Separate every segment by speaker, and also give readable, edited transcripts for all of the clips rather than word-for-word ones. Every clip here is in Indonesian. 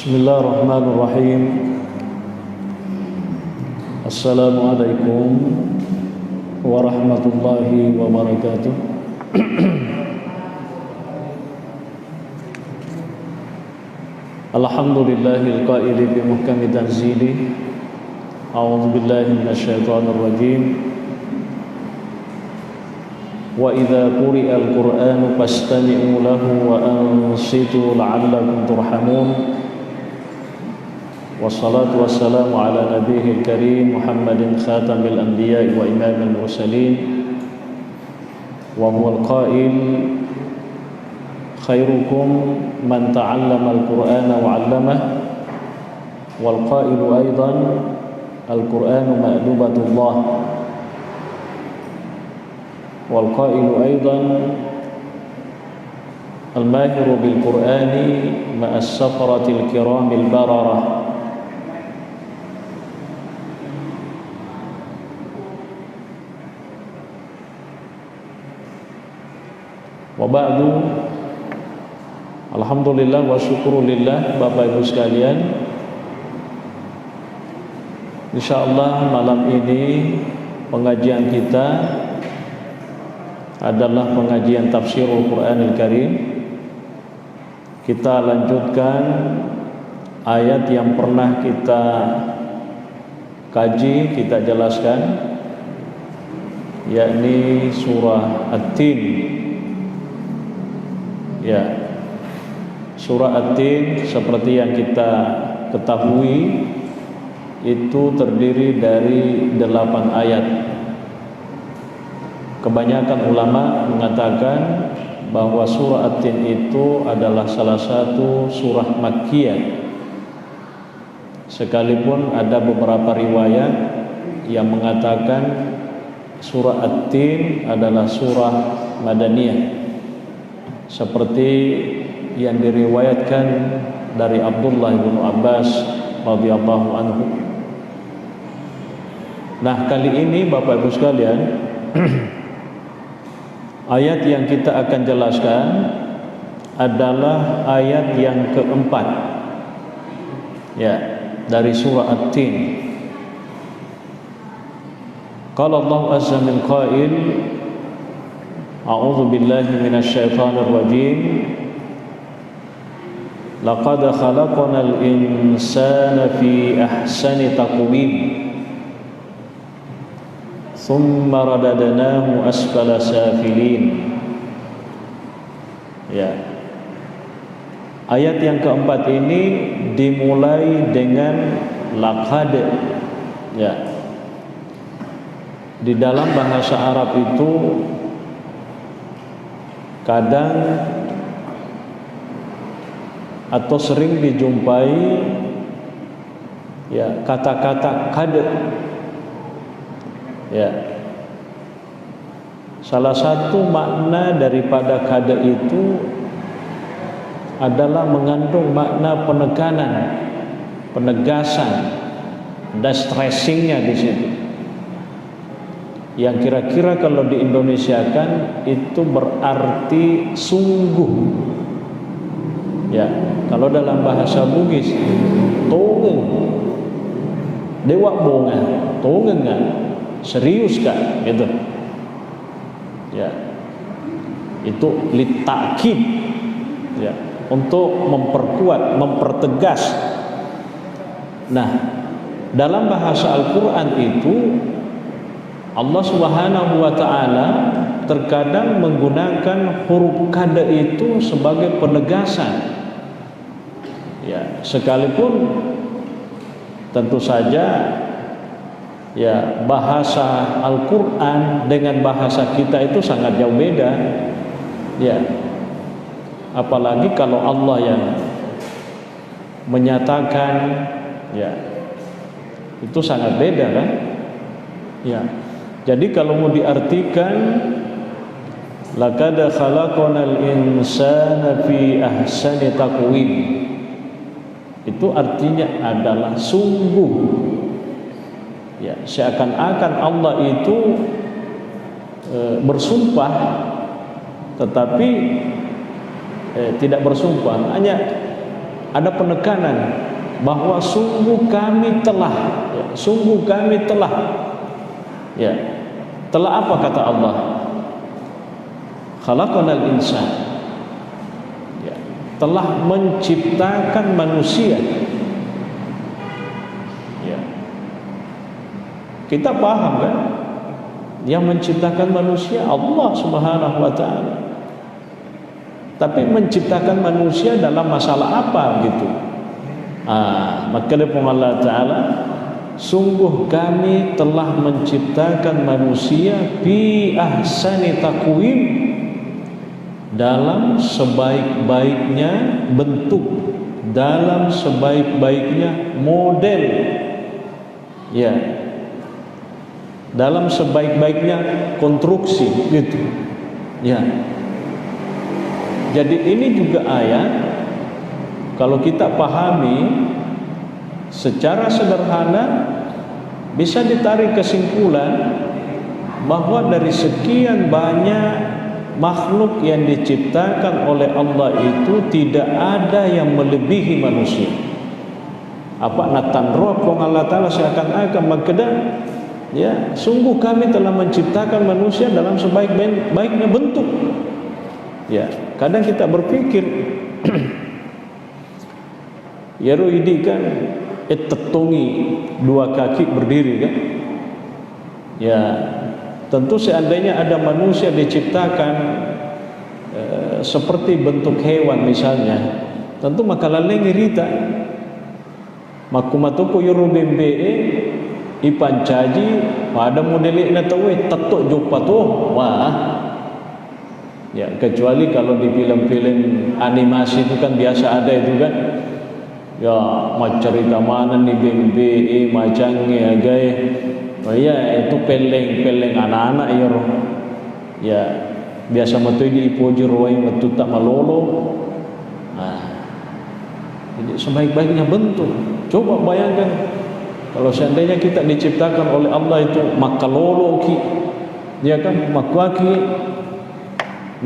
Speaker 1: Bismillahirrahmanirrahim. Assalamualaikum warahmatullahi wabarakatuh. Alhamdulillahil qaili bi muhkami tanzili. A'udzu billahi minasyaitonir rajim. Wa idza quri'al Qur'anu fastami'u lahu wa ansitu la'allakum turhamun. Wassalatu wassalamu ala nabiyil karim Muhammadin khatamil anbiya'i wa imamil mursalin wa huwal qail khairukum man ta'allama al-Qur'ana wa 'allamah wal qailu aidan al-Qur'anu ma'dubatullah wal qailu aidan al-mahiru bil Qur'ani ma'as safaratil kiramil bararah. Wa ba'du. Alhamdulillah wa syukurulillah, Bapak Ibu sekalian. Insyaallah malam ini pengajian kita adalah pengajian tafsirul Qur'anil Karim. Kita lanjutkan ayat yang pernah kita kaji, kita jelaskan, yakni surah At-Tin. Ya, surah At-Tin seperti yang kita ketahui itu terdiri dari 8 ayat. Kebanyakan ulama mengatakan bahwa surah At-Tin itu adalah salah satu surah Makkiyah. Sekalipun ada beberapa riwayat yang mengatakan surah At-Tin adalah surah Madaniyah, seperti yang diriwayatkan dari Abdullah bin Abbas radhiyallahu anhu. Nah, kali ini Bapak Ibu sekalian, ayat yang kita akan jelaskan adalah ayat yang keempat, ya, dari surah At-Tin. Qala Allah azza min qail, a'udzu billahi minasyaitonir rajim. Laqad khalaqnal insana fi ahsani taqwim. Thumma radadnahu asfala safilin. Ya. Ayat yang keempat ini dimulai dengan laqad. Ya. Di dalam bahasa Arab itu kadang atau sering dijumpai ya kata-kata qad. Ya. Salah satu makna daripada qad itu adalah mengandung makna penekanan, penegasan, dan stressingnya di situ. Yang kira-kira kalau di Indonesiakan itu berarti sungguh. Ya, kalau dalam bahasa Bugis, tongeng, dewa bonga, tongeng kan, serius kan, gitu. Ya, itu litakid, ya, untuk memperkuat, mempertegas. Nah, dalam bahasa Al-Quran itu Allah Subhanahu wa ta'ala terkadang menggunakan huruf qad itu sebagai penegasan. Ya, sekalipun tentu saja ya bahasa Al-Qur'an dengan bahasa kita itu sangat jauh beda. Ya. Apalagi kalau Allah yang menyatakan, ya, itu sangat beda kan? Ya. Jadi kalau mau diartikan laqad khalaqnal insana fi ahsani taqwim, itu artinya adalah sungguh. Ya, seakan-akan Allah itu bersumpah tetapi tidak bersumpah, hanya ada penekanan bahwa sungguh kami telah, ya, telah apa kata Allah? Khalaqanal insan, ya, telah menciptakan manusia. Ya. Kita paham kan? Yang menciptakan manusia Allah Subhanahu wa taala. Tapi menciptakan manusia dalam masalah apa gitu? Maka Allah taala, sungguh kami telah menciptakan manusia bi ahsani taqwim, dalam sebaik-baiknya bentuk, dalam sebaik-baiknya model, ya, dalam sebaik-baiknya konstruksi gitu, ya. Jadi ini juga ayat, kalau kita pahami secara sederhana, bisa ditarik kesimpulan bahwa dari sekian banyak makhluk yang diciptakan oleh Allah itu tidak ada yang melebihi manusia. Apa natan roh pong Allah taala seakan-akan makeda, ya, sungguh kami telah menciptakan manusia dalam sebaik-baiknya bentuk. Ya, kadang kita berpikir ya ini kan tetungi dua kaki berdiri kan. Ya, tentu seandainya ada manusia diciptakan seperti bentuk hewan misalnya, tentu maka laleng irita makumatuku yurubembe ipancaji pada modelnya tahu tato jumpa tuh, wah. Ya, kecuali kalau di film-film animasi itu kan biasa ada itu kan. Ya, macam cerita mana nih bembe macangnya gaya. Oh iya, itu peleng anak-anak ya roh. Ya, biasa matu di pojur roy matu tak malolo. Jadi sebaik-baiknya bentuk. Coba bayangkan kalau seandainya kita diciptakan oleh Allah itu makalolo ki, ya kan, makwaki,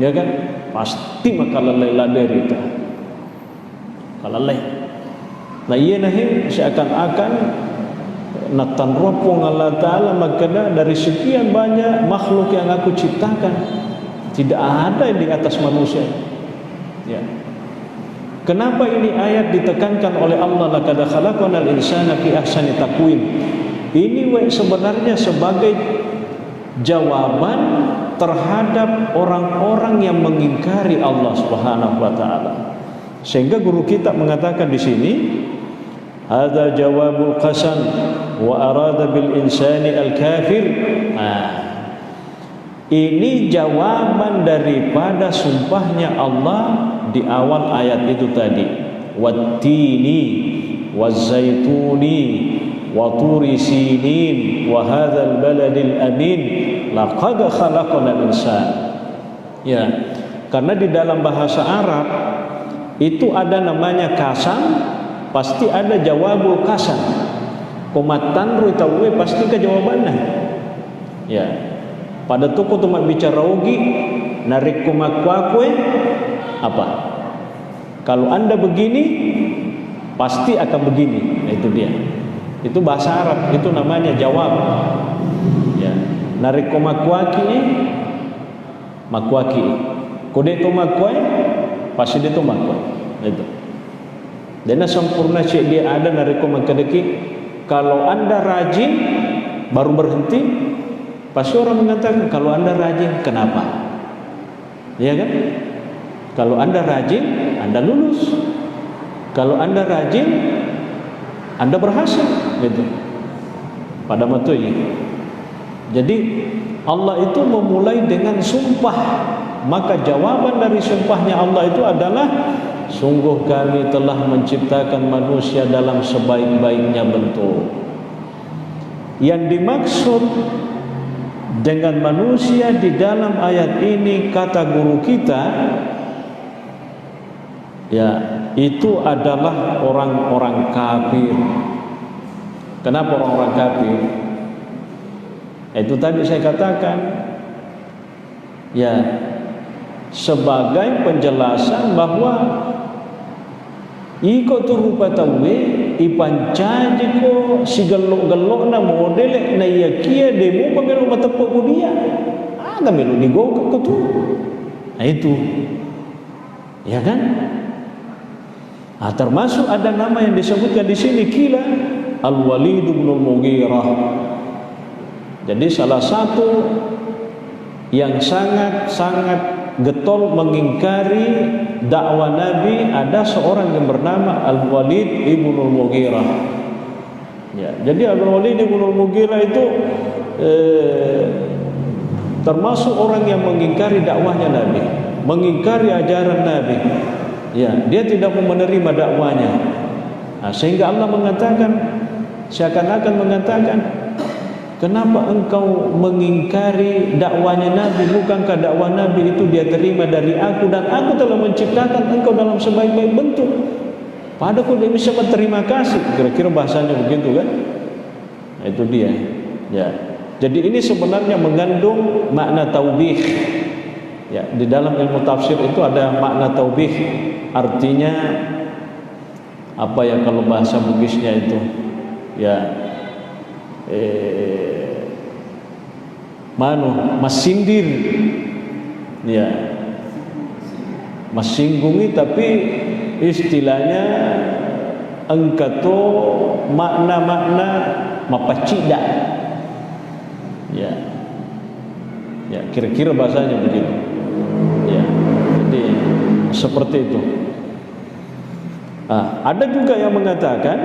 Speaker 1: ya kan, pasti makalalai lader itu. Kalalai. Nah iya nahi seakan-akan natan ropong Allah Ta'ala makanya dari sekian banyak makhluk yang aku ciptakan tidak ada yang di atas manusia. Ya. Kenapa ini ayat ditekankan oleh Allah laqad khalaqnal insana fi ahsani taqwim? Ini sebenarnya sebagai jawaban terhadap orang-orang yang mengingkari Allah Subhanahu wa taala. Sehingga guru kita mengatakan di sini, hadza jawabul qasam wa arada bil insani al kafir. Ini jawaban daripada sumpahnya Allah di awal ayat itu tadi, wattini wazaituni wa turi sinin wa hadzal baladil amin laqad khalaqnal insana. Ya, karena di dalam bahasa Arab itu ada namanya kasam, pasti ada jawabul kasam. Komatan ruitawe pasti ke jawabannya. Ya. Pada toko tumak bicara ugi narik kumakwa apa? Kalau Anda begini pasti akan begini. Nah, itu dia. Itu bahasa Arab, itu namanya jawab. Ya. Narik kumakwaki makwaki. Kode tumakwa pasti dia tumakwa. Itu. Dan sempurna cik dia ada narik kumakadeki. Kalau Anda rajin baru berhenti, pasti orang mengatakan kalau Anda rajin kenapa? Ya kan? Kalau Anda rajin, Anda lulus. Kalau Anda rajin, Anda berhasil, gitu. Pada matunya. Jadi Allah itu memulai dengan sumpah. Maka jawaban dari sumpahnya Allah itu adalah sungguh kami telah menciptakan manusia dalam sebaik-baiknya bentuk. Yang dimaksud dengan manusia di dalam ayat ini kata guru kita, ya, itu adalah orang-orang kafir. Kenapa orang-orang kafir? Itu tadi saya katakan, ya, sebagai penjelasan bahwa iko tu rupa tawe ipancaji ko si gelok-gelok na model na yakia demo pamelo matapok ko dia aga melo digo ko tu. Nah itu ya kan. Termasuk ada nama yang disebutkan di sini kila Al-Walid bin Al-Mughirah. Jadi salah satu yang sangat getol mengingkari dakwah Nabi ada seorang yang bernama Al-Walid ibn Al-Mughirah. Ya, jadi Al-Walid ibn Al-Mughirah itu termasuk orang yang mengingkari dakwahnya Nabi, mengingkari ajaran Nabi. Ya, dia tidak mau menerima dakwahnya. Nah, sehingga Allah mengatakan, seakan-akan mengatakan, kenapa engkau mengingkari dakwahnya Nabi? Bukankah dakwah Nabi itu dia terima dari aku, dan aku telah menciptakan engkau dalam sebaik-baik bentuk. Padahal dia bisa berterima kasih. Kira-kira bahasanya begitu kan? Nah, itu dia. Ya. Jadi ini sebenarnya mengandung makna taubih. Ya, di dalam ilmu tafsir itu ada makna taubih. Artinya apa ya kalau bahasa Bugisnya itu? Ya. Masindir, ya, masinggungi, tapi istilahnya engkato makna-makna mapacida, ya, ya kira-kira bahasanya begitu, ya, jadi seperti itu. Ada juga yang mengatakan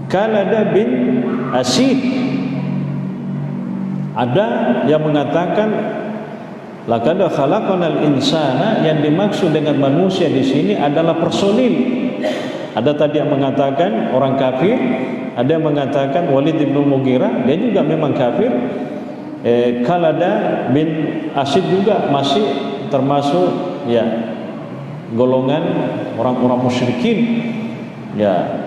Speaker 1: Kalada bin Asid. Ada yang mengatakan laqad khalaqnal insana, yang dimaksud dengan manusia di sini adalah personil. Ada tadi yang mengatakan orang kafir, ada yang mengatakan Walid bin Mughirah, dia juga memang kafir. Kalada bin Asid juga masih termasuk ya golongan orang-orang musyrikin. Ya.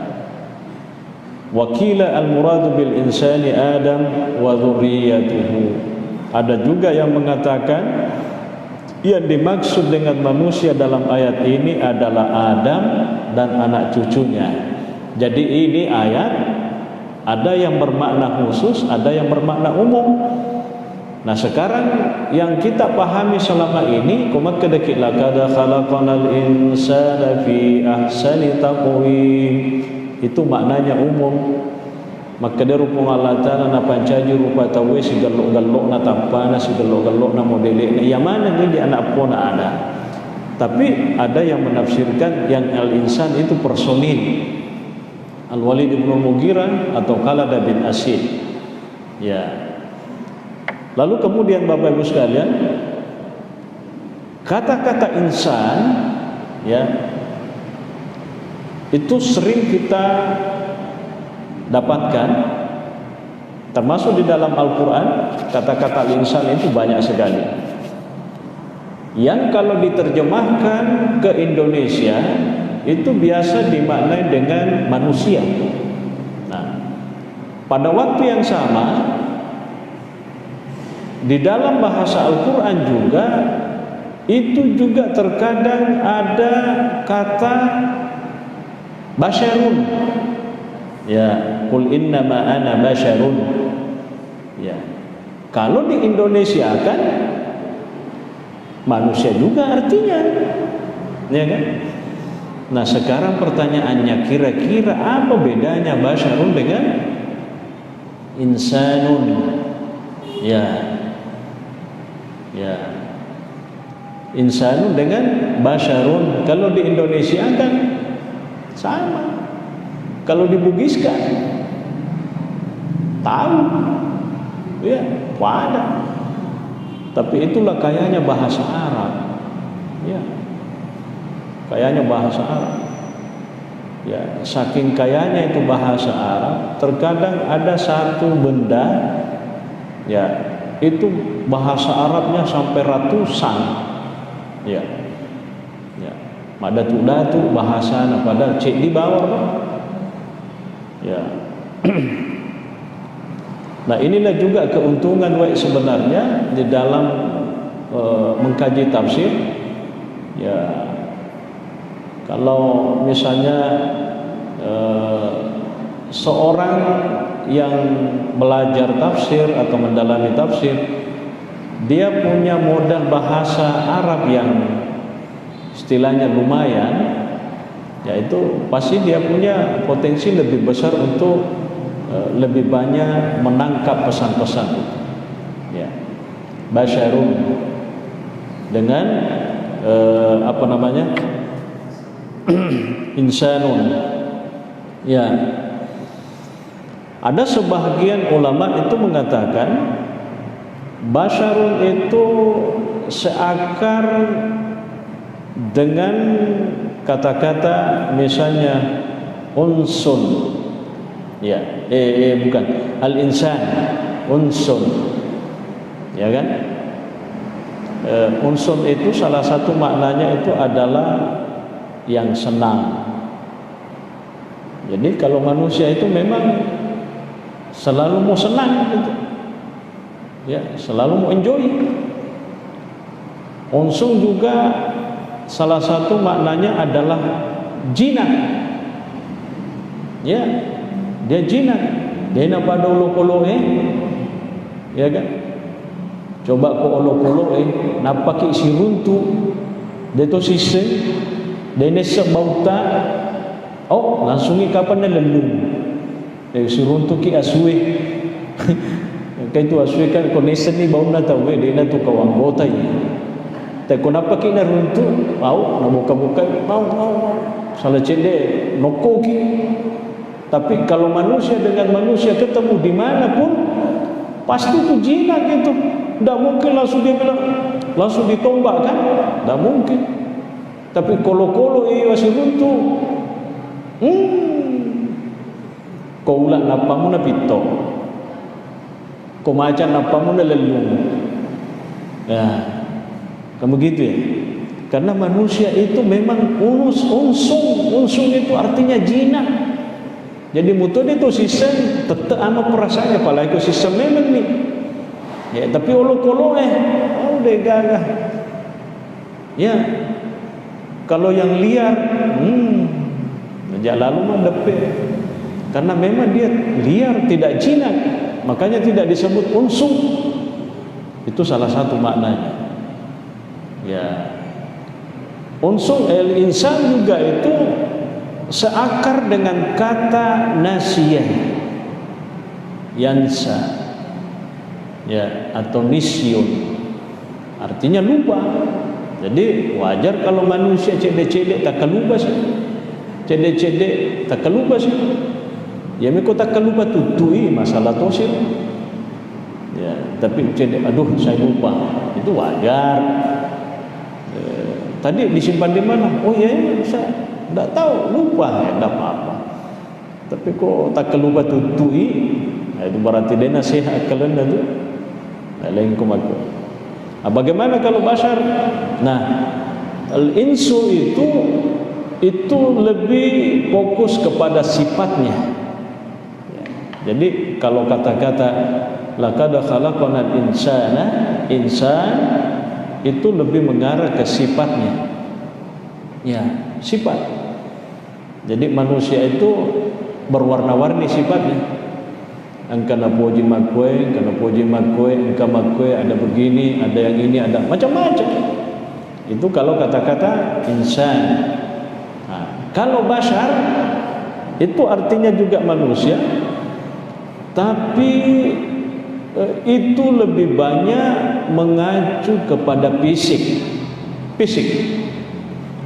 Speaker 1: Wakila al-muradu bil insani Adam wa dzurriyyatuhu. Ada juga yang mengatakan yang dimaksud dengan manusia dalam ayat ini adalah Adam dan anak cucunya. Jadi ini ayat ada yang bermakna khusus, ada yang bermakna umum. Nah, sekarang yang kita pahami selama ini, kumat kedekit laqad khalaqnal insana fi ahsani taqwim. Itu maknanya umum. Maka dia rupa Allah Ta'ala na pancaji rupa tawe si galok-galok na tampana, si galok-galok na modelnya. Yang mana ini anak pun ada. Tapi ada yang menafsirkan yang al-insan itu personil. Al-Walid bin Mughirah atau Kalada bin Asid. Ya. Lalu kemudian Bapak Ibu sekalian, kata-kata insan ya itu sering kita dapatkan, termasuk di dalam Al-Quran. Kata-kata insan itu banyak sekali, yang kalau diterjemahkan ke Indonesia itu biasa dimaknai dengan manusia. Nah, pada waktu yang sama di dalam bahasa Al-Quran juga itu juga terkadang ada kata basyarun, ya, qul innama ana basyarun, ya. Kalau di Indonesia kan manusia juga artinya, ya kan? Nah, sekarang pertanyaannya, kira-kira apa bedanya basyarun dengan insanun? Ya, ya, insanun dengan basyarun. Kalau di Indonesia kan sama. Kalau di Bugis kan tahu, ya, ada. Tapi itulah kayaknya bahasa Arab, ya, kayaknya bahasa Arab, ya. Saking kayaknya itu bahasa Arab, terkadang ada satu benda, ya, itu bahasa Arabnya sampai ratusan, ya. Madatu bahasa pada cek di bawah, ya. Nah, inilah juga keuntungan sebenarnya di dalam mengkaji tafsir, ya. Kalau misalnya seorang yang belajar tafsir atau mendalami tafsir, dia punya modal bahasa Arab yang istilahnya lumayan, yaitu pasti dia punya potensi lebih besar untuk lebih banyak menangkap pesan-pesan itu. Ya, basyarun dengan apa namanya, insanun. Ya, ada sebahagian ulama itu mengatakan basyarun itu seakar dengan kata-kata misalnya unsun. Ya, bukan al-insan, unsun. Ya kan? Unsun itu salah satu maknanya itu adalah yang senang. Jadi kalau manusia itu memang selalu mau senang gitu. Ya, selalu mau enjoy. Unsun juga salah satu maknanya adalah jinak. Ya, dia jinak. Dia nak pada olo-olo ya kan? Coba ko olo-olo napaki si runtu. Dia tu sisen. Dia nesek bauta. Oh, langsung kapan na lelung. Si runtu ki aswe. Kaya tu aswe kan ko nesen ni bau na tahu dia na tu kawang botai. Tapi kenapa ki na runtu? Mau na buka-buka mau. Salah cende noko ki. Tapi kalau manusia dengan manusia ketemu di mana pun pasti itu jinak itu. Tidak mungkin langsung dia bilang langsung ditombak kan? Tidak mungkin. Tapi kolo-kolo masih runtuh. Kau ulah napamu na pito. Kau macan napamu na lelung. Ya, kamu gitu ya. Karena manusia itu memang unsung itu artinya jinak. Jadi mutu dia tu sistem tetap anu perasaannya, apalagi sistem memang ni. Ya, tapi olo-kolo udah gagah. Ya, kalau yang liar, sejak lalu mah depek. Karena memang dia liar, tidak jinak, makanya tidak disebut unsung. Itu salah satu maknanya. Ya, unsung el-insan juga itu seakar dengan kata nasiyah, yansa, ya, atau nisyun, artinya lupa. Jadi wajar kalau manusia cedek-cedek tak kelupa sih, cedek-cedek tak kelupa sih. Ya mereka tak kelupa tutui masalah tosir. Ya, tapi cedek, aduh saya lupa, itu wajar. Tadi disimpan di mana? Oh ya, saya tidak tahu, lupa, ya tidak apa-apa. Tapi kok tak kelupa tutui, itu berarti dia nasihat kalian itu. Lain kumaku. Bagaimana kalau bashar? Nah, al-insu itu lebih fokus kepada sifatnya. Ya, jadi kalau kata-kata laqad khalaqnal insana, insan itu lebih mengarah ke sifatnya. Ya, sifat. Jadi manusia itu berwarna-warni sifatnya. Angkana puji makwe, angka makwe, ada begini, ada yang ini, ada macam-macam. Itu kalau kata-kata insan. Nah, kalau bashar itu artinya juga manusia, tapi itu lebih banyak mengacu kepada fisik.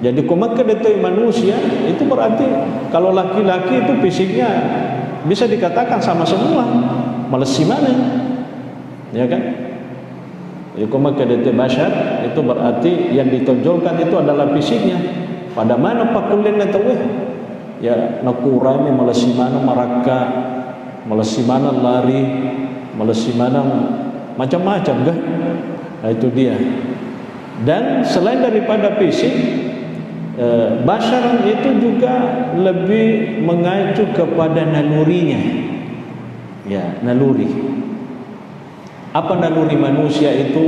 Speaker 1: Jadi komaka detoi manusia itu berarti kalau laki-laki itu fisiknya bisa dikatakan sama semua, malas si mana, ya kan? Jadi komaka detoi bashar itu berarti yang ditonjolkan itu adalah fisiknya. Pada mana pakulen atau ya nakurani malas si mana maraka, malas si mana lari, malas si mana macam-macam kan? Nah, itu dia. Dan selain daripada fisik, basyaran itu juga lebih mengacu kepada nalurinya. Ya, naluri. Apa naluri manusia itu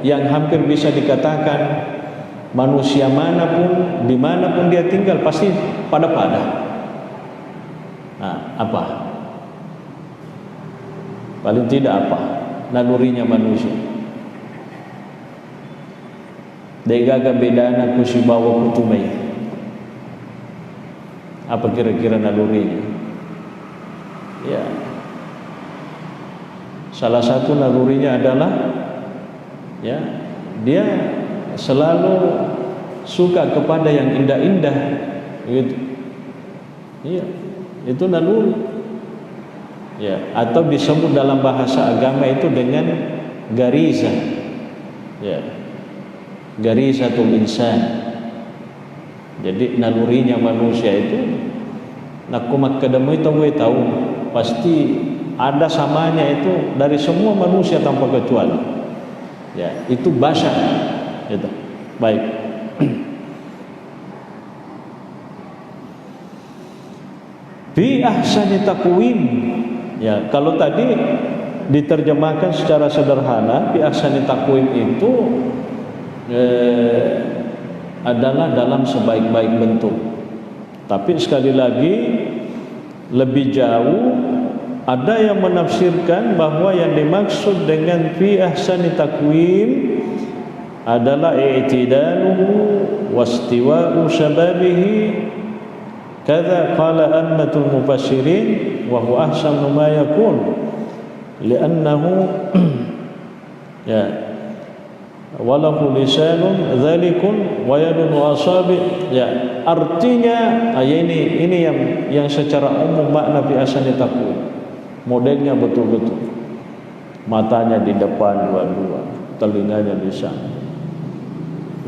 Speaker 1: yang hampir bisa dikatakan manusia manapun, dimanapun dia tinggal pasti pada-pada. Nah, apa? Paling tidak apa? Nalurinya manusia. Degaga bedana kusibawa kutumai. Apa kira-kira nalurinya? Ya, salah satu nalurinya adalah ya, dia selalu suka kepada yang indah-indah, gitu. Iya, itu naluri. Ya, atau disebut dalam bahasa agama itu dengan gariza. Ya, garizatul insan. Jadi nalurinya manusia itu nakumat kedemu itu gue tahu pasti ada samanya itu dari semua manusia tanpa kecuali. Ya, itu basar. Gitu. Baik. Fi ahsani taqwim. Ya, kalau tadi diterjemahkan secara sederhana, fi ahsani taqwim itu adalah dalam sebaik-baik bentuk. Tapi sekali lagi lebih jauh ada yang menafsirkan bahwa yang dimaksud dengan fi ahsani taqwim adalah i'tidaluhu wastiwa'u syababihi. Kadza qala ammatul mufassirin wa huwa ahsanu ma yakun li'annahu ya walahu lisanun dzalikun wa yadun wa asabi. Ya, artinya ini yang secara umum makna fi ahsani taqwim. Modelnya betul-betul matanya di depan dua-dua, telinganya di sana,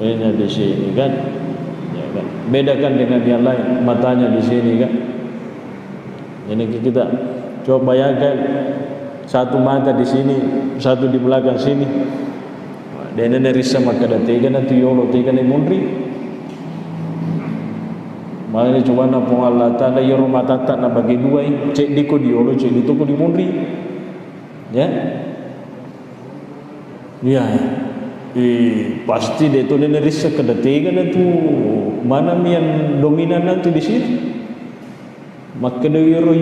Speaker 1: ini di sini kan, ya kan. Bedakan dengan yang lain, matanya di sini kan. Ini kita coba bayangkan satu mata di sini, satu di belakang sini. Dan ini sama kada tiga nanti yolo tiga ni mundri. Malah ni coba na Allah Taala yoro mata tak na bagi dua ini, cek di ko di yolo, cek di toko di mundri. Ya. Ya. Pasti dia tu ni risa kada tiga nanti mana yang dominan nanti di sini. Maka dia yolo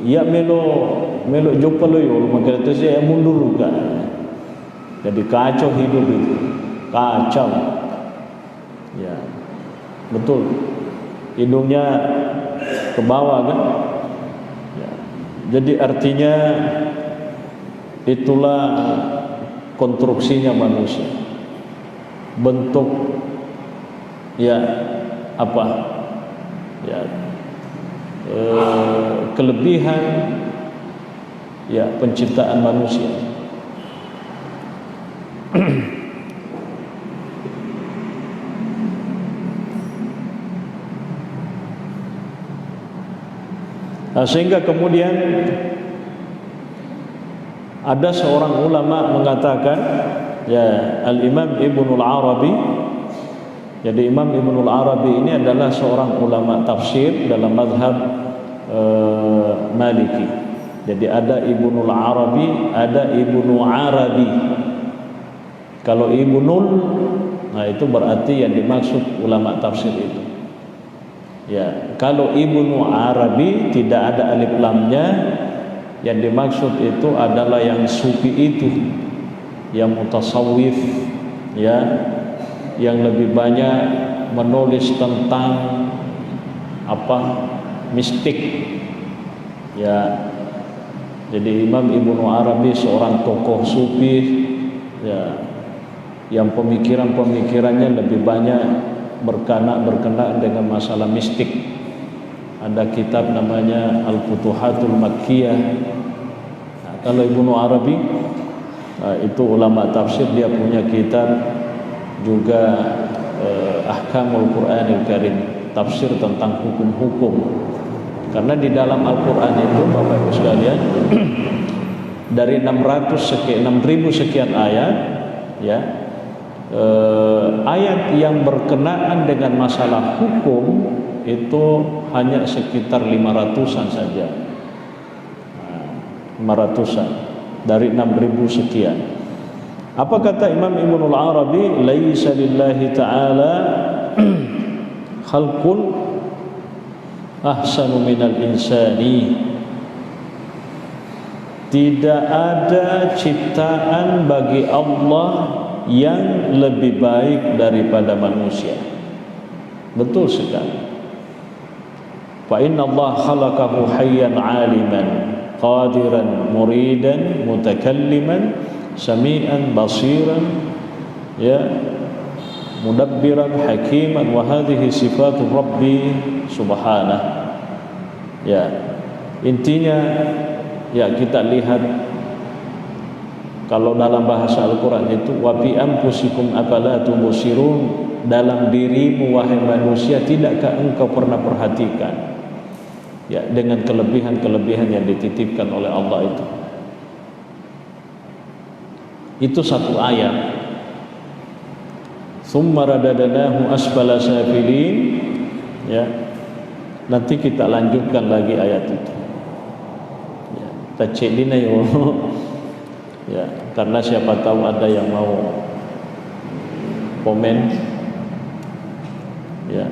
Speaker 1: ya melo jumpa lo yolo maka tu saya mundur kan. Jadi kacau hidup itu, kacau. Ya, betul. Hidungnya ke bawah kan. Ya. Jadi artinya itulah konstruksinya manusia. Bentuk ya apa? Ya kelebihan ya penciptaan manusia. Sehingga kemudian ada seorang ulama mengatakan, ya, Al-Imam Ibnul Arabi. Jadi Imam Ibnul Arabi ini adalah seorang ulama tafsir dalam mazhab Maliki. Jadi ada Ibnul Arabi, ada Ibnu Arabi. Kalau Ibnul, nah itu berarti yang dimaksud ulama tafsir itu. Ya, kalau Ibnu Arabi tidak ada alif lamnya, yang dimaksud itu adalah yang sufi itu, yang mutasawwif, ya, yang lebih banyak menulis tentang apa mistik. Ya, jadi Imam Ibnu Arabi seorang tokoh sufi, ya, yang pemikirannya lebih banyak berkenaan dengan masalah mistik. Ada kitab namanya Al-Futuhatul Makkiyah. Nah, kalau Ibnu Arabi itu ulama tafsir, dia punya kitab juga Ahkamul Qur'anil Karim, tafsir tentang hukum-hukum. Karena di dalam Al-Qur'an itu Bapak Ibu sekalian dari 6.000 sekian ayat, ya, ayat yang berkenaan dengan masalah hukum itu hanya sekitar 500-an saja. 500-an dari 6.000 sekian. Apa kata Imam Ibnul Arabi? Laisa lillahi ta'ala khalqun ahsanu minal insani. Tidak ada ciptaan bagi Allah yang lebih baik daripada manusia. Betul sekali. Fa inna Allah khalaqahu hayyan 'aliman qadiran muridan mutakalliman sami'an basiran ya mudabbiran hakiman wa hadhihi sifatu rabbi subhanahu. Ya, intinya ya kita lihat kalau dalam bahasa Al-Qur'an itu wa bi anfusikum afala tubsirun, dalam dirimu wahai manusia tidakkah engkau pernah perhatikan ya dengan kelebihan-kelebihan yang dititipkan oleh Allah itu. Itu satu ayat. Tsumma radadnahu asfala safilin ya. Nanti kita lanjutkan lagi ayat itu. Ya, kita cek dina yo. Ya, karena siapa tahu ada yang mau komen. Ya.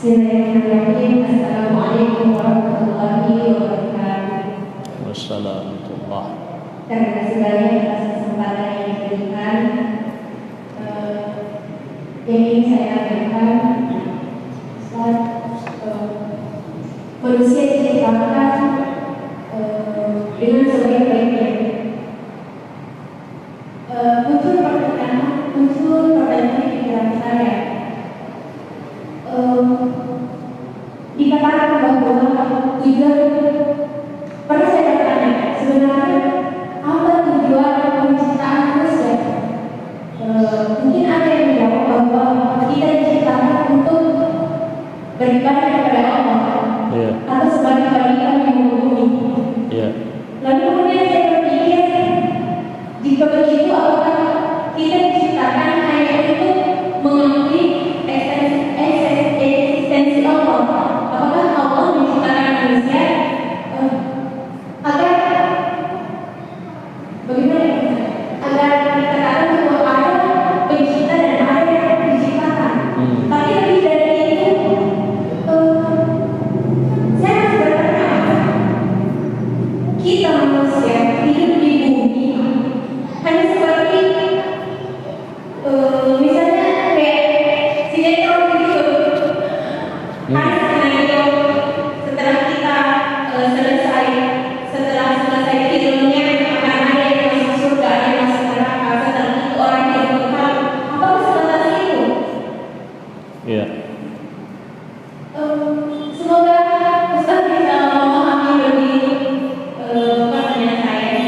Speaker 2: Bismillahirrahmanirrahim. Assalamualaikum warahmatullahi wabarakatuh.
Speaker 1: Wassalamualaikum.
Speaker 2: Terima kasih banyak atas kesempatan yang diberikan. Yang ingin saya sampaikan, manusia diciptakan dengan sebaik-baiknya. Muncul pertanyaan di pikiran saya. Dikatakan bahwa tujuan, pernah saya bertanya sebenarnya apa tujuan penciptaan manusia? Mungkin ada yang menjawab bahwa kita diciptakan untuk beribadah kepada Allah atau sebagai kehidupan yang bumi. Lalu kemudian saya berpikir, jika begitu apakah kita diciptakan hanya untuk mengakui eksistensi Allah? Apakah Allah menciptakan manusia agar bagaimana? Agar dikatakan bahwa ada pencipta dan ada yang diciptakan. Tapi lebih dari itu, saya masih bertanya, kita manusia hidup di bumi hanya seperti misalnya kayak sinetron gitu. Setelah kita selesai filmnya akan ada yang masuk surga, ada yang masuk neraka. Setelah itu orang yang berkata, apa sebatas itu?
Speaker 1: Iya.
Speaker 2: Semoga Ustaz bisa memahami lebih pertanyaan saya.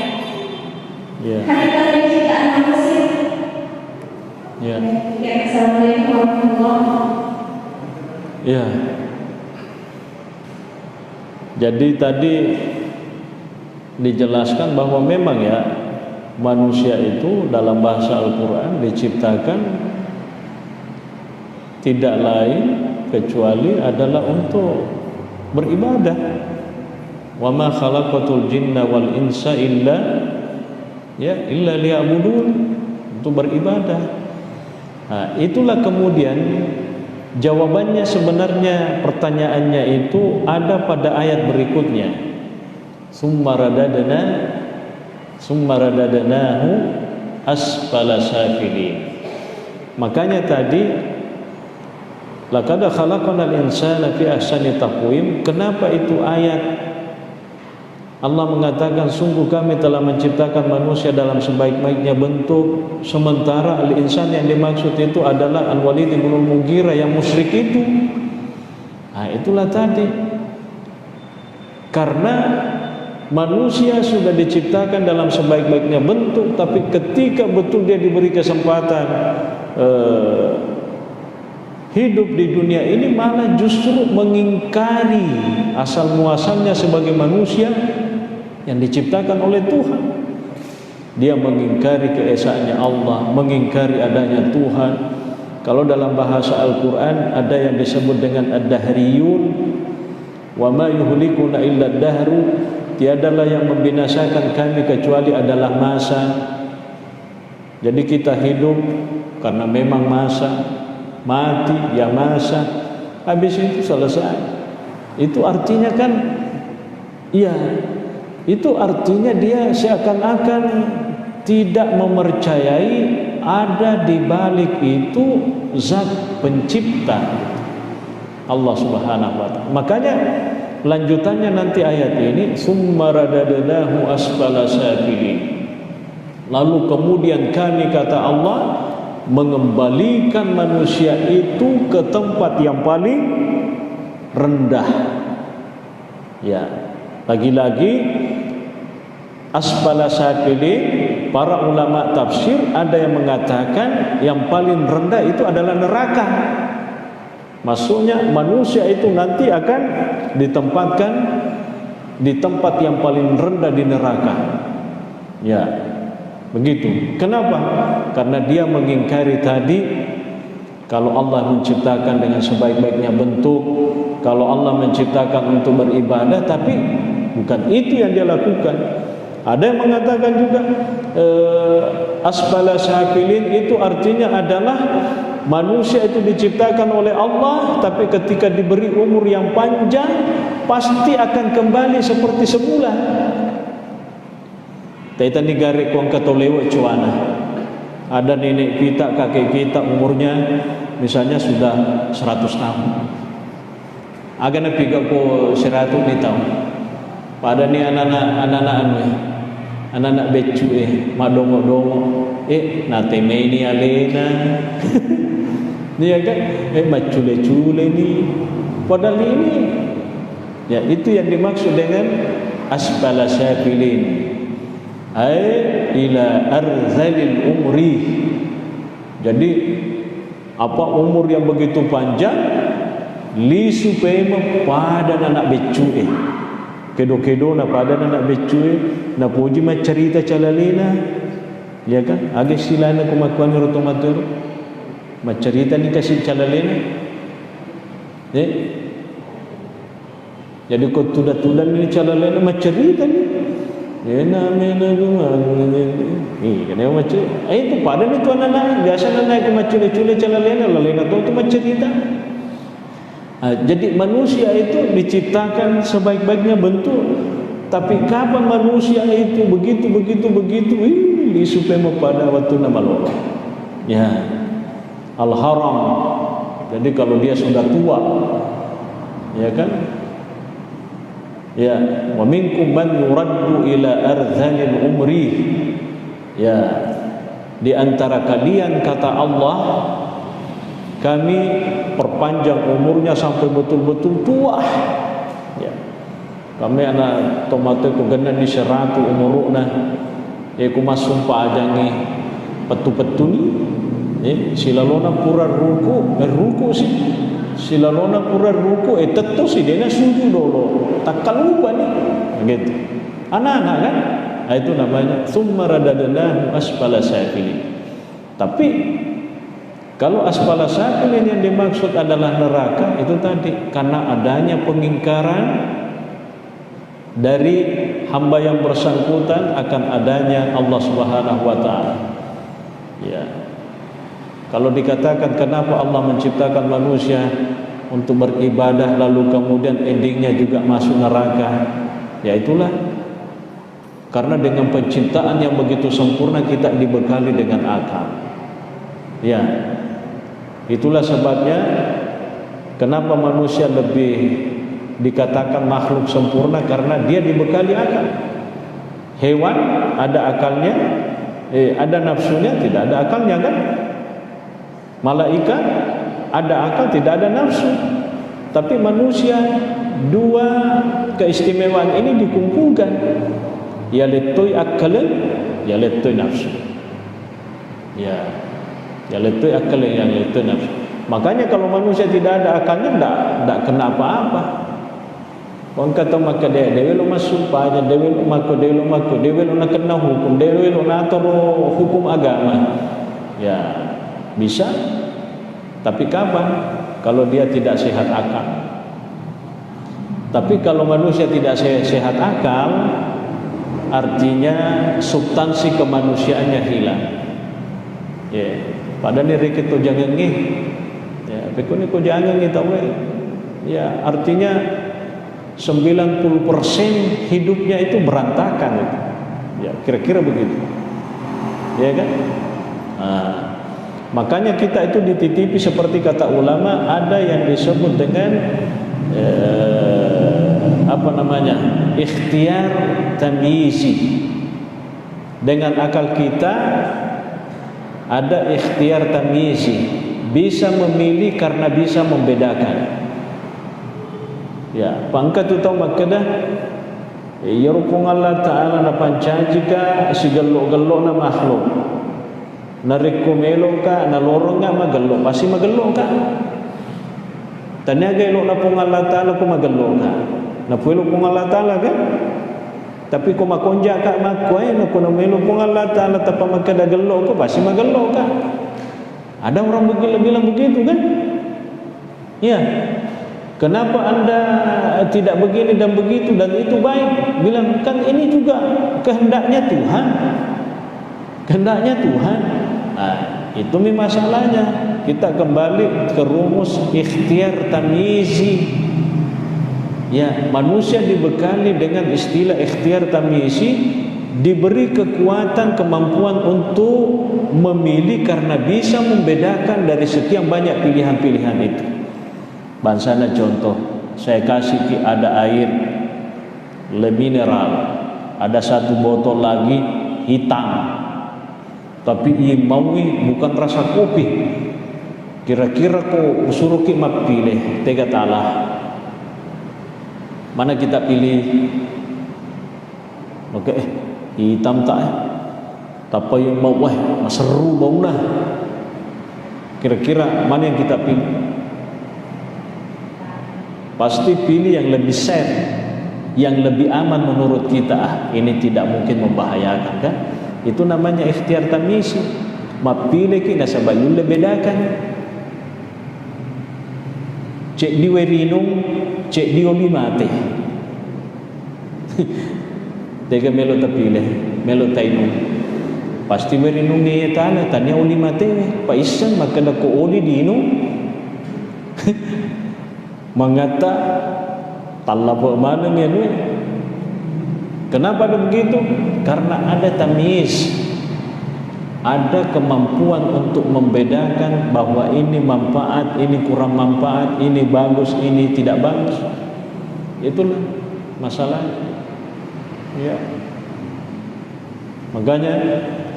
Speaker 1: Iya.
Speaker 2: Hakikat penciptaan manusia.
Speaker 1: Iya.
Speaker 2: Ya, assalamualaikum warahmatullahi wabarakatuh.
Speaker 1: Ya. Jadi tadi dijelaskan bahwa memang ya manusia itu dalam bahasa Al-Qur'an diciptakan tidak lain kecuali adalah untuk beribadah. Wa ma khalaqatul jinna wal insa illa liya'budun, untuk beribadah. Nah, itulah kemudian jawabannya sebenarnya pertanyaannya itu ada pada ayat berikutnya. Summa radadnahu asfala safilin. Makanya tadi laqad khalaqnal insana fi ahsani taqwim. Kenapa itu ayat Allah mengatakan sungguh kami telah menciptakan manusia dalam sebaik-baiknya bentuk, sementara al-insan yang dimaksud itu adalah Al-Walid bin Mughirah yang musyrik itu. Nah, itulah tadi. Karena manusia sudah diciptakan dalam sebaik-baiknya bentuk, tapi ketika betul dia diberi kesempatan hidup di dunia ini, malah justru mengingkari asal muasalnya sebagai manusia yang diciptakan oleh Tuhan. Dia mengingkari keesaannya Allah, mengingkari adanya Tuhan. Kalau dalam bahasa Al-Quran ada yang disebut dengan ad-dahriyun, wa ma yuhlikuna illa ad-dahru, tiadalah yang membinasakan kami kecuali adalah masa. Jadi kita hidup karena memang masa, mati ya masa, habis itu selesai. Itu artinya kan, iya, itu artinya dia seakan-akan tidak mempercayai ada di balik itu zat pencipta Allah Subhanahu wa taala. Makanya lanjutannya nanti ayat ini, summa radadnahu asfala safilin. Lalu kemudian kami, kata Allah, mengembalikan manusia itu ke tempat yang paling rendah. Ya, lagi-lagi asfala safilin. Para ulama tafsir ada yang mengatakan yang paling rendah itu adalah neraka. Maksudnya manusia itu nanti akan ditempatkan di tempat yang paling rendah di neraka. Ya, begitu. Kenapa? Karena dia mengingkari tadi, kalau Allah menciptakan dengan sebaik-baiknya bentuk, kalau Allah menciptakan untuk beribadah, tapi bukan itu yang dia lakukan. Ada yang mengatakan juga asfala safilin itu artinya adalah manusia itu diciptakan oleh Allah, tapi ketika diberi umur yang panjang pasti akan kembali seperti semula. Taitan digarek kong katolewa cuana. Ada nenek kita, kakek kita umurnya misalnya sudah 100 tahun. Agak napiga ko 100 ni tahun. Pada ni anak-anak becu madongo-dongo nateme ni alena. Dia kan macule-cule ni. Padahal ini ya, itu yang dimaksud dengan asfala safilin, ai ila arzalil umri. Jadi apa umur yang begitu panjang li supaya pada anak becu kedo-kedo na pada anak becu na puji ma cerita calalena, ya kan? Agak silana kumakuan rotomatur ma cerita ni kasih calalena. Jadi kau tudah-tudah ni calalena ma cerita ni. Mena kenapa macam itu pada ni tuan anak biasa anak macam cule-cule calalena lalena tu ma cerita. Jadi manusia itu diciptakan sebaik-baiknya bentuk, tapi kapan manusia itu begitu ini supaya pada waktu nama Allah. Ya, al-haram. Jadi kalau dia sudah tua, ya kan? Ya, wa minkum man yuraddu ila arzalil umri. Ya, di antara kalian, kata Allah, kami perpanjang umurnya sampai betul-betul tua. Ya. Kami anak tomato ko ganan di 100 umurna. Ku masumpa ajangi petu-petu ni. Silalona pura ruku sih. Silalona pura ruku tetto si dena suju dolo. Takkan lupa ni. Begitu. Anak-anak kan? Itu namanya summa radadnahu asfala safilin. Tapi kalau asfala safilin yang dimaksud adalah neraka, itu tadi karena adanya pengingkaran dari hamba yang bersangkutan akan adanya Allah Subhanahu wa taala. Ya. Kalau dikatakan kenapa Allah menciptakan manusia untuk beribadah lalu kemudian endingnya juga masuk neraka, ya itulah karena dengan penciptaan yang begitu sempurna kita dibekali dengan akal. Ya. Itulah sebabnya kenapa manusia lebih dikatakan makhluk sempurna, karena dia dibekali akal. Hewan ada akalnya, ada nafsunya, tidak ada akalnya kan? Malaikat ada akal, tidak ada nafsu. Tapi manusia dua keistimewaan ini dikumpulkan, ya letoi akalan, ya letoi nafsu. Ya letoi akalan, ya letoi nafsu. Makanya kalau manusia tidak ada akalnya, tidak kena apa-apa. Orang kata maka dewe lo masuk aja, dewe lo nak kena hukum, dewe lo atur hukum agama. Ya bisa, tapi kapan? Kalau dia tidak sehat akal. Tapi kalau manusia tidak sehat akal, artinya substansi kemanusiaannya hilang. Ya, padahal ni kita jangan ngih. Ya, pekon ni ko jangan ngih tahu. Ya, artinya 90% hidupnya itu berantakan itu. Ya, kira-kira begitu. Ya kan? Makanya kita itu dititipi seperti kata ulama, ada yang disebut dengan ikhtiar tamyizi. Dengan akal kita ada ikhtiar tamyizi, bisa memilih karena bisa membedakan. Ya, pangkat tu tahu makna ya rupung Allah Ta'ala na pancajika sigalo-galo na makhluk. Narik kumelo ka, nalorong nga magalo, pasti magalo ka. Tanya galo na pong Allah Ta'ala kung magalo ka. Napuelo pong Allah Ta'ala ka. Tapi kung makonja ka makway, na kung namelo pong Allah Ta'ala tapang magkadagalo ka, pasti magalo ka. Ada orang bilang begitu kan? Ya. Kenapa anda tidak begini dan begitu dan itu baik? Bilang kan ini juga kehendaknya Tuhan. Kehendaknya Tuhan. Nah, itu masalahnya. Kita kembali ke rumus ikhtiar tamyizi. Ya, manusia dibekali dengan istilah ikhtiar tamyizi, diberi kekuatan, kemampuan untuk memilih karena bisa membedakan dari sekian banyak pilihan-pilihan itu. Bansana contoh, saya kasih ada air mineral, ada satu botol lagi hitam, tapi imawi bukan rasa kopi. Kira-kira kau suruh kita pilih, tega talah. Mana kita pilih? Oke, hitam tak? Tapi yang mau seru bau lah. Kira-kira mana yang kita pilih? Pasti pilih yang lebih safe, yang lebih aman menurut kita. Ini tidak mungkin membahayakan kan? Itu namanya ikhtiar tamyizi. Mapilih kita sabayun le bedakan. Cek di werinung, cek di oli mati. Tega melo tapilih, melo tainung. Pasti werinung ni tala tanya oli mati. Paisan makana ko oli diinung. Mengata talab mana ni? Kenapa begitu? Karena ada tamyiz, ada kemampuan untuk membedakan bahwa ini manfaat, ini kurang manfaat, ini bagus, ini tidak bagus. Itulah masalah. Ya. Makanya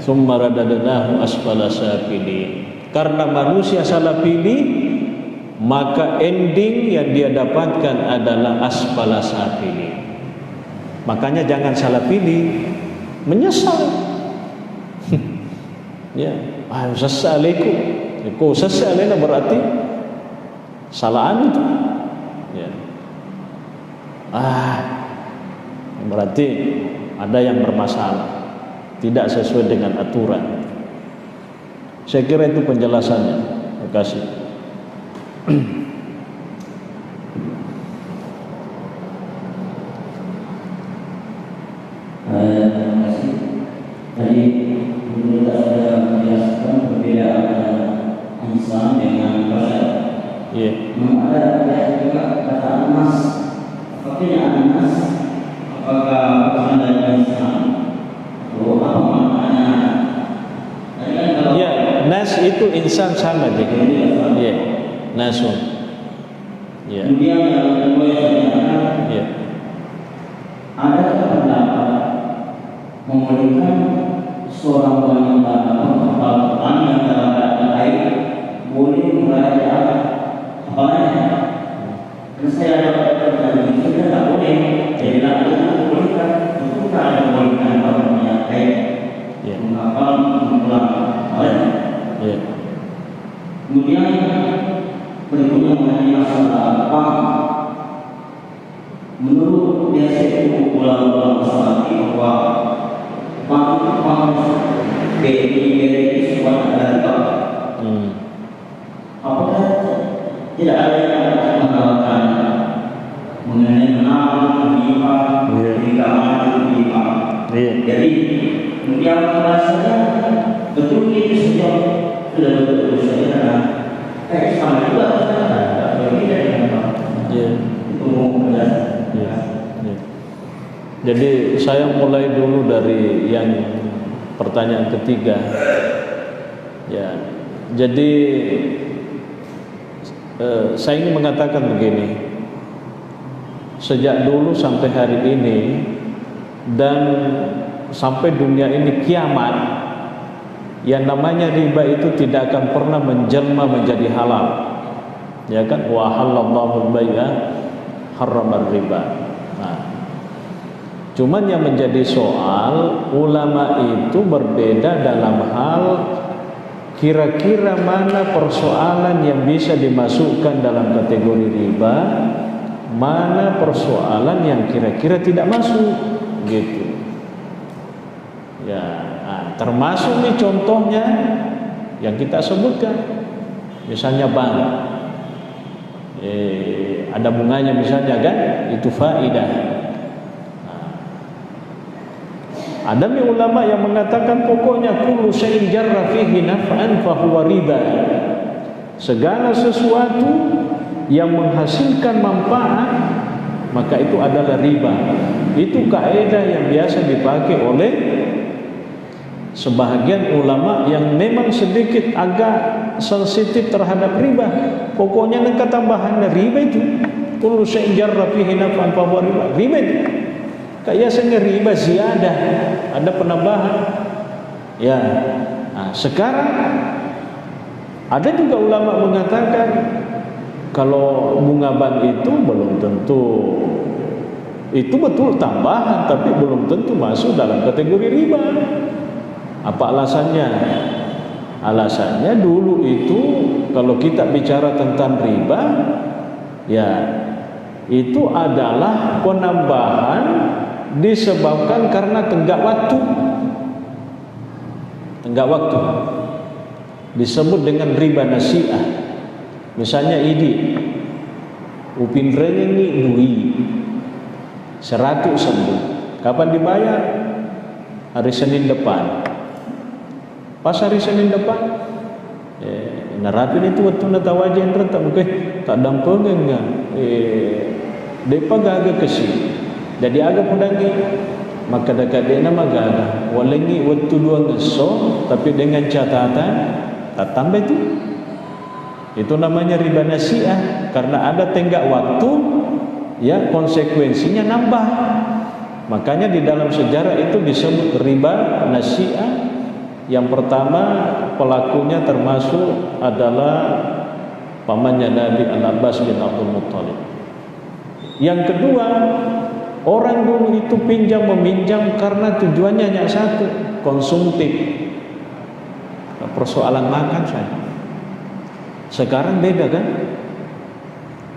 Speaker 1: summa radadnahu asfala safilin. Karena manusia salah pilih, maka ending yang dia dapatkan adalah asfala safilin. Makanya jangan salah pilih, menyesal. Ya, sesaliku. Kau sesalina berarti salahan itu. Ya. Berarti ada yang bermasalah, tidak sesuai dengan aturan. Saya kira itu penjelasannya. Terima kasih.
Speaker 3: Tadi menurut saya menjelaskan perbedaan insan dengan bashar. Ada juga kata anas. Apakah anas? Apakah bukan dari insan? Atau apa maknanya?
Speaker 1: Ya, nas itu insan sama jadi. Ya, nasun. Ya.
Speaker 3: Kemudian yang kedua
Speaker 1: Ya.
Speaker 3: ada pendapat membolehkan seorang wanita atau orang yang dalam keadaan haid boleh merayakan apalagi. Saya dapat terjadi menghafal, mengulang.
Speaker 1: Ya.
Speaker 3: Kemudian berikutnya mengenai masalah paham. Menurut biasa ulama salaf bahwa paham dari sebuah ada apakah tidak ada yang mengatakan mengenai menang, lima, tiga maju, lima. Jadi kemudian rasanya betul itu sudah betul saja. Sama juga tidak berbeda dengan apa? Itu menjelaskan.
Speaker 1: Jadi saya mulai dulu dari yang pertanyaan ketiga. Ya, jadi saya ingin mengatakan begini. Sejak dulu sampai hari ini dan sampai dunia ini kiamat, yang namanya riba itu tidak akan pernah menjelma menjadi halal. Ya kan? Wa halallahu al-bai'a harramar riba. Nah, cuman yang menjadi soal, ulama itu berbeda dalam hal kira-kira mana persoalan yang bisa dimasukkan dalam kategori riba, mana persoalan yang kira-kira tidak masuk, gitu. Ya, nah, termasuk nih contohnya yang kita sebutkan, misalnya bank, ada bunganya misalnya kan, itu faidah. Ada ulama yang mengatakan pokoknya kullu syai'in jarra fihi naf'an fa huwa riba. Segala sesuatu yang menghasilkan manfaat maka itu adalah riba. Itu kaidah yang biasa dipakai oleh sebahagian ulama yang memang sedikit agak sensitif terhadap riba. Pokoknya neka tambahan riba itu kullu syai'in jarra fihi naf'an fa huwa riba. Riba itu kayak sehingga riba ziyadah, ada penambahan. Ya, nah, sekarang ada juga ulama mengatakan kalau bunga bank itu belum tentu, itu betul tambahan, tapi belum tentu masuk dalam kategori riba. Apa alasannya? Alasannya dulu itu kalau kita bicara tentang riba, ya itu adalah penambahan disebabkan karena tenggak waktu. Tenggak waktu disebut dengan riba nasi'ah. Misalnya ini upin rengi dui 100 sembuh. Kapan dibayar? Hari Senin depan. Pas hari Senin depan narapin itu waktu natawajen rentak mungkin tak dampengen depa gaga kesi. Jadi agak pudangi maka dekat dia nama gaga walengi waktu dua ngeso, tapi dengan catatan tak tambah itu namanya riba nasi'ah, karena ada tenggak waktu, ya konsekuensinya nambah. Makanya di dalam sejarah itu disebut riba nasi'ah. Yang pertama pelakunya termasuk adalah pamannya Nabi Al-Abbas bin Abdul Muttalib. Yang kedua, orang dulu itu pinjam meminjam karena tujuannya hanya satu, konsumtif. Persoalan makan saja. Sekarang beda kan?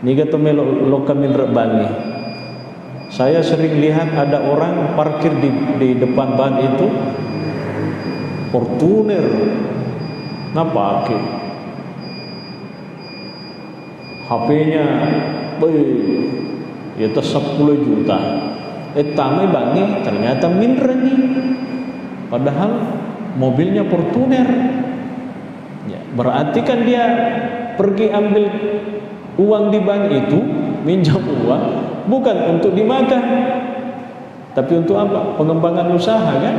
Speaker 1: Ni kata melo kami rebani. Saya sering lihat ada orang parkir di depan ban itu Fortuner ngapake HP-nya itu 10 juta. Tamai bangi ternyata minreni. Padahal mobilnya Fortuner. Ya, berarti kan dia pergi ambil uang di bank itu, minjam uang bukan untuk dimakan, tapi untuk apa? Pengembangan usaha kan?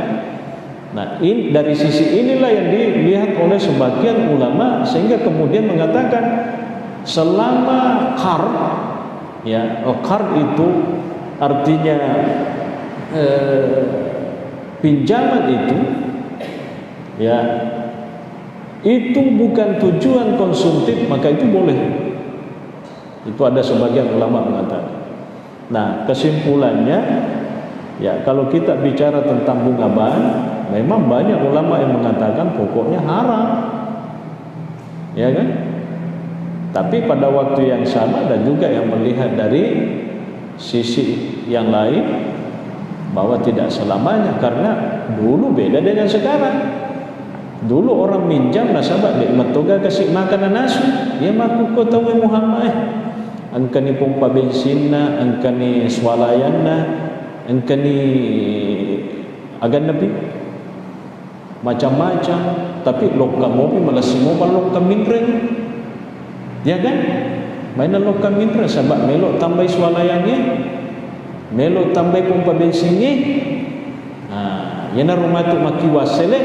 Speaker 1: Nah, dari sisi inilah yang dilihat oleh sebagian ulama, sehingga kemudian mengatakan selama qard, ya, qard itu artinya pinjaman itu, ya, itu bukan tujuan konsumtif, maka itu boleh. Itu ada sebagian ulama mengatakan. Nah, kesimpulannya Ya, kalau kita bicara tentang bunga ban, memang banyak ulama yang mengatakan pokoknya haram, ya kan? Tapi pada waktu yang sama dan juga yang melihat dari sisi yang lain bahwa tidak selamanya, karena dulu beda dengan sekarang. Dulu orang minjam nasabah nikmat toga kasih makanan nasu, ya maku ko tahu Muhammad angkani pompa bensinna, angkani swalayanna, angkani agan nabi macam-macam, tapi lokam mopi malah semua lokam minreng, ya kan? Mainan lokam minreng sebab melo tambah swalayannya, melo tambah pompa bensinnya. Nah, yana rumah tu maki wasele,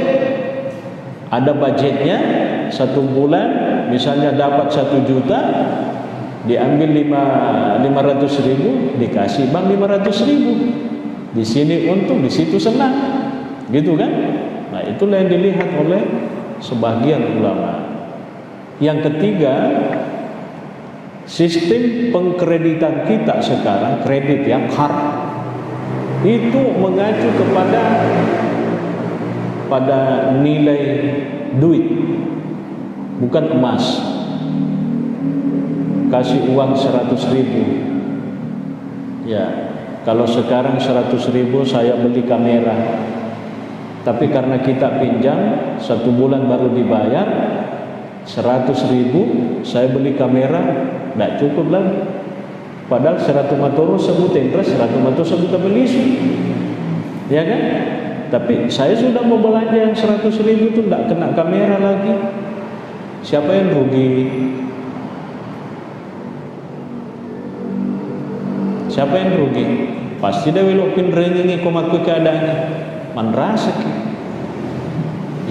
Speaker 1: ada budgetnya 1 bulan, misalnya dapat 1 juta, diambil 500.000, dikasih bang 500.000. Di sini untung, di situ senang, gitu kan? Nah, itulah yang dilihat oleh sebagian ulama. Yang ketiga, sistem pengkreditan kita sekarang, kredit yang card, itu mengacu pada nilai duit, bukan emas. Kasih uang 100.000, ya, kalau sekarang 100.000 saya beli kamera, tapi karena kita pinjam 1 bulan baru dibayar 100.000, saya beli kamera, tidak cukup lagi. Padahal 100 matoro sebut interest, 100 matoro sebut beli, ya kan? Tapi saya sudah mau belanja yang 100.000 itu tidak kena kamera lagi. Siapa yang rugi? Siapa yang rugi? Pasti dah welopin rengengi komakku keadaannya. Manrasa ki.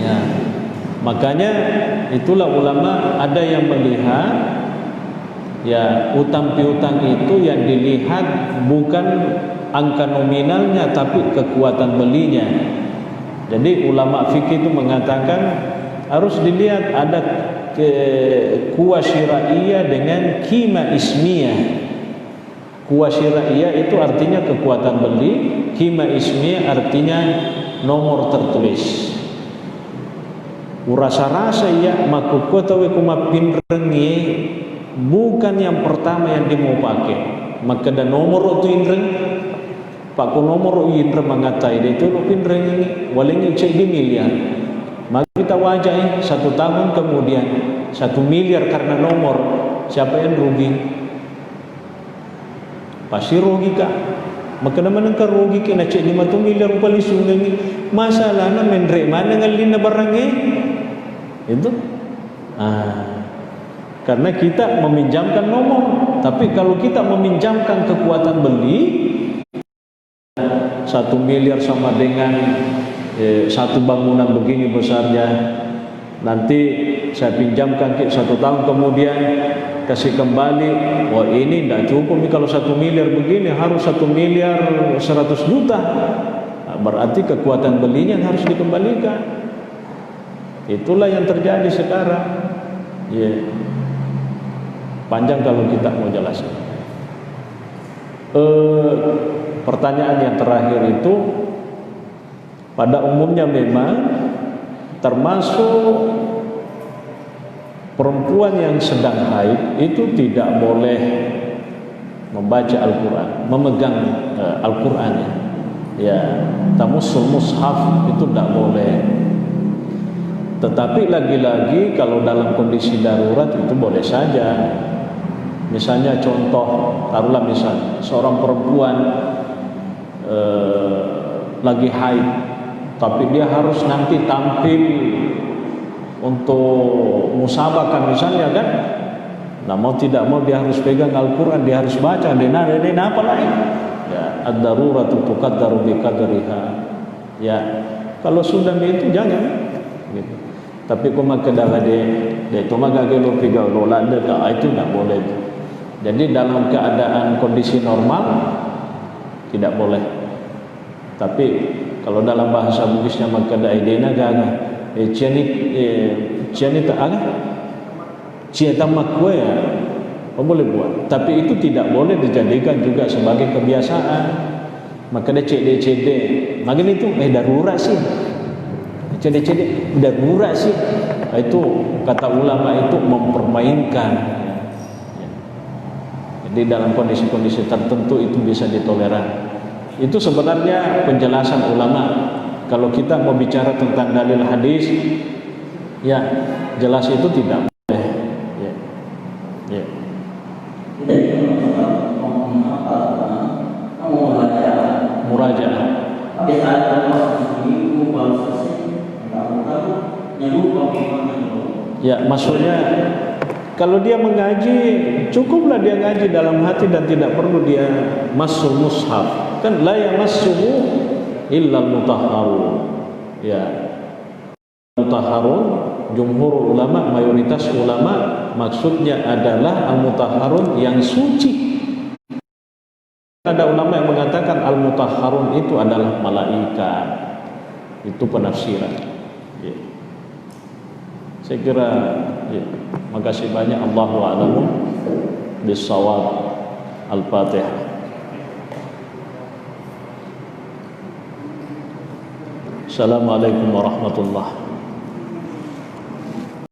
Speaker 1: Ya. Makanya itulah ulama ada yang melihat, ya, utang piutang itu yang dilihat bukan angka nominalnya tapi kekuatan belinya. Jadi ulama fikih itu mengatakan harus dilihat ada kuah syira'iyah dengan kima ismiyah. Kuah syira'iyah itu artinya kekuatan beli, kima ismiyah artinya nomor tertulis. Urasa-rasa ya makuko tawe kuma pinrengi bukan yang pertama yang dia mau pakai. Maka ada nomor itu inreng, pak ko nomor inreng mengatai dia itu pinreng ini, walingnya cek di miliar. Maka kita wajah 1 tahun kemudian 1 miliar karena nomor, siapa yang rugi? Pasti rugi kak. Maka naman ka rugi kina cek 5 miliar upali sungai. Masalahnya mendrek mana ngalin na barangnya itu. Karena kita meminjamkan nomor, tapi kalau kita meminjamkan kekuatan beli 1 miliar sama dengan 1 bangunan begini besarnya, nanti saya pinjamkan 1 tahun kemudian kasih kembali, wah ini tidak cukup nih kalau 1 miliar begini, harus 1 miliar 100 juta. Nah, berarti kekuatan belinya harus dikembalikan. Itulah yang terjadi sekarang. Ya. Panjang kalau kita mau jelaskan. Pertanyaan yang terakhir itu, pada umumnya memang termasuk perempuan yang sedang haid itu tidak boleh membaca Al-Quran, memegang Al-Quran, ya, tamussul mushaf itu tidak boleh. Tetapi lagi-lagi kalau dalam kondisi darurat itu boleh saja. Misalnya contoh, taruhlah misal seorang perempuan lagi haid, tapi dia harus nanti tampil untuk musabaqah misalnya kan. Nah, mau tidak mau dia harus pegang Al-Quran, dia harus baca, dia apa lagi? Ya, ad-daruratu tuqaddaru bi qadriha. Ya, kalau sudah itu jangan gitu. Tapi kuma kedaga de toma gagelo piga lolanda itu tidak boleh. Jadi dalam keadaan kondisi normal tidak boleh. Tapi kalau dalam bahasa Bugisnya maka daidena gaga ciani tak aga ciata makwe ya boleh buat. Tapi itu tidak boleh dijadikan juga sebagai kebiasaan. maka dia cedek-cedek. Makin itu darurat sih. Cedek-cedek darurat sih. Itu kata ulama itu mempermainkan. Jadi dalam kondisi-kondisi tertentu itu bisa ditoleran. Itu sebenarnya penjelasan ulama. Kalau kita mau bicara tentang dalil hadis, ya jelas itu tidak boleh. Ya. Ya. Murajaah. Ya, maksudnya kalau dia mengaji, cukuplah dia ngaji dalam hati dan tidak perlu dia masuk mushaf. Kan la yamassuhu illa mutahharun. Ya. Mutahharun, jumhur ulama, mayoritas ulama maksudnya adalah al-mutahharun yang suci. Ada ulama yang mengatakan al-mutahharun itu adalah malaikat. Itu penafsiran. Ya. Saya kira makasih banyak. Allahu a'lamu bis-shawab. Al-Fatihah. Assalamualaikum warahmatullahi wabarakatuh.